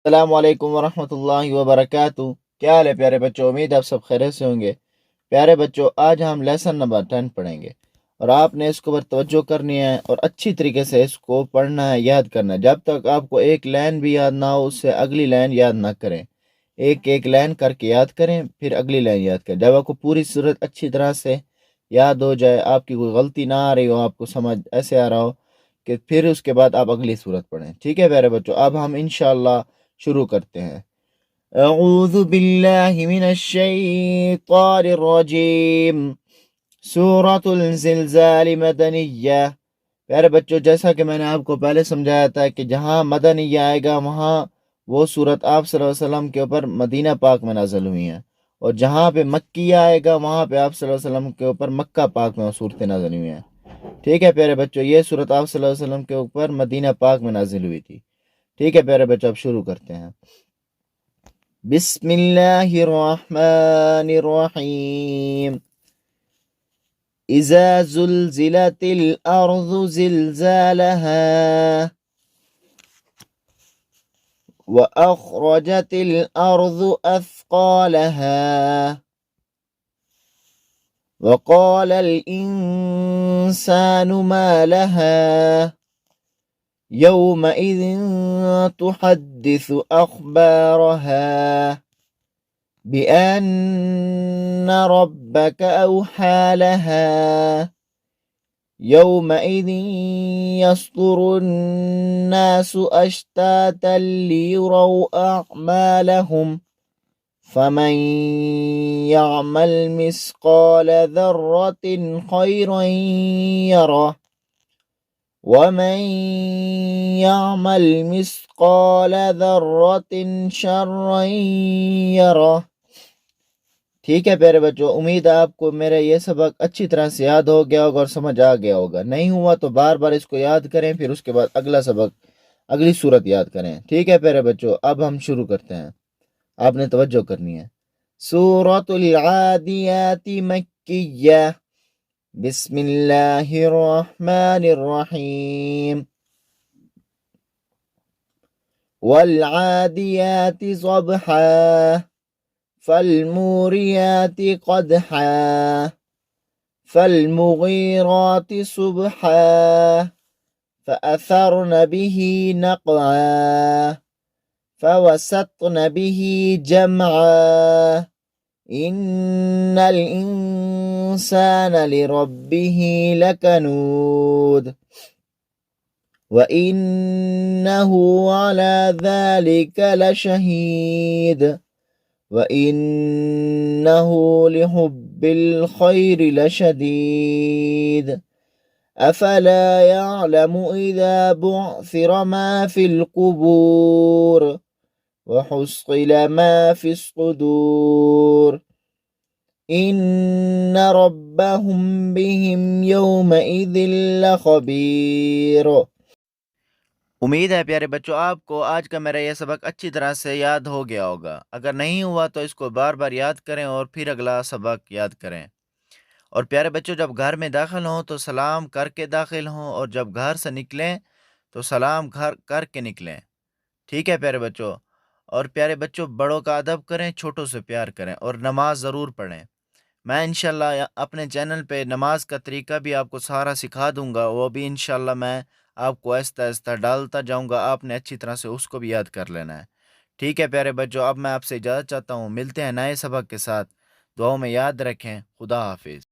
अस्सलामु अलैकुम वरहमतुल्लाहि वबरकातुहू। क्या हाल है प्यारे बच्चों, उम्मीद आप सब खैरियत से होंगे। प्यारे बच्चों, आज हम लेसन नंबर 10 पढ़ेंगे और आपने इसके ऊपर तवज्जो करनी है और अच्छी तरीके से इसको पढ़ना है, याद करना है। जब तक आपको एक लाइन भी याद ना हो उससे अगली लाइन याद ना करें। एक एक लाइन करके याद करें, फिर अगली लाइन याद करें। जब आपको पूरी सूरत अच्छी तरह से याद हो जाए, आपकी कोई गलती ना आ रही हो, आपको समझ ऐसे आ रहा हो कि फिर उसके बाद आप अगली सूरत पढ़ें। ठीक है प्यारे बच्चों, अब हम इंशाअल्लाह शुरू करते हैं। अऊज़ु बिल्लाहि मिनश शैतानिर रजीम। सूरतुल ज़िलज़ाल मदनिय्या। प्यारे बच्चों, जैसा कि मैंने आपको पहले समझाया था कि जहाँ मदनिय्या आएगा वहाँ वो सूरत आप सल्लल्लाहु अलैहि वसल्लम के ऊपर मदीना पाक में नाज़िल हुई हैं, और जहाँ पे मक्किया आएगा वहाँ पे आप सल्लल्लाहु अलैहि वसल्लम के ऊपर मक्का पाक में सूरतें नाज़िल हुई हैं। ठीक है प्यारे बच्चों, ये सूरत आप सल्लल्लाहु अलैहि वसल्लम के ऊपर मदीना पाक में नाज़िल हुई थी। ठीक है प्यारे बच्चों, अब शुरू करते हैं। बिस्मिल्लाहिर्रहमानिर्रहीम। इज़ा ज़ुलज़िलतिल अर्ज़ु ज़िलज़ालहा व अख़रजतिल अर्ज़ु अथक़ालहा व क़ालल इंसानु मा लहा यौमइज़िन तुहद्दिसु अख़बारहा बिअन्न रब्बक औहा लहा यौमइज़िन यस्दुरुन्नासु अश्तातन लियुरौ अअमालहुम फमन यअमल मिस्क़ाल ज़र्रतिन खैरन यरह वमन यअमल मिस्क़ाल ज़र्रतिन शर्रन यरह। ठीक है प्यारे बच्चों, उम्मीद है आपको मेरा ये सबक अच्छी तरह से याद हो गया होगा और समझ आ गया होगा। नहीं हुआ तो बार बार इसको याद करें, फिर उसके बाद अगला सबक अगली सूरत याद करें। ठीक है प्यारे बच्चों, अब हम शुरू करते हैं। आपने तवज्जो करनी है। सूरतुल आदियाति मक्किय्या। बिस्मिल्लाहिर्रहमानिर्रहीम। वल आदियाति ज़बहा फल्मुरियाति क़दहा फल्मुगीराति सुबहा फअथरन बिही नक़आ फवसतन बिही जमआ इन्नल इंसान लिरब्बिही लकनूद व इन्नहु अला ज़ालिका लशहीद व इन्नहु लिहुब्बिल खैरि लशदीद अफला यअलमु इज़ा बुअसिर मा फिल क़ुबूर व हुस्सिल मा फिस सुदूर इन्न रब्बहुम बिहिम यौमइज़िन लख़बीर। उम्मीद है प्यारे बच्चों आपको आज का मेरा यह सबक अच्छी तरह से याद हो गया होगा। अगर नहीं हुआ तो इसको बार बार याद करें और फिर अगला सबक याद करें। और प्यारे बच्चों, जब घर में दाखिल हों तो सलाम करके दाखिल हों, और जब घर से निकलें तो सलाम घर करके निकलें। ठीक है प्यारे बच्चों। और प्यारे बच्चों, बड़ों का अदब करें, छोटों से प्यार करें और नमाज ज़रूर पढ़ें। मैं इंशाल्लाह अपने चैनल पे नमाज का तरीका भी आपको सारा सिखा दूंगा, वो भी इंशाल्लाह मैं आपको आहिस्ता आहिस्ता डालता जाऊंगा। आपने अच्छी तरह से उसको भी याद कर लेना है। ठीक है प्यारे बच्चों, अब मैं आपसे इजाज़त चाहता हूँ। मिलते हैं नए सबक के साथ। दुआओं में याद रखें। खुदा हाफिज़।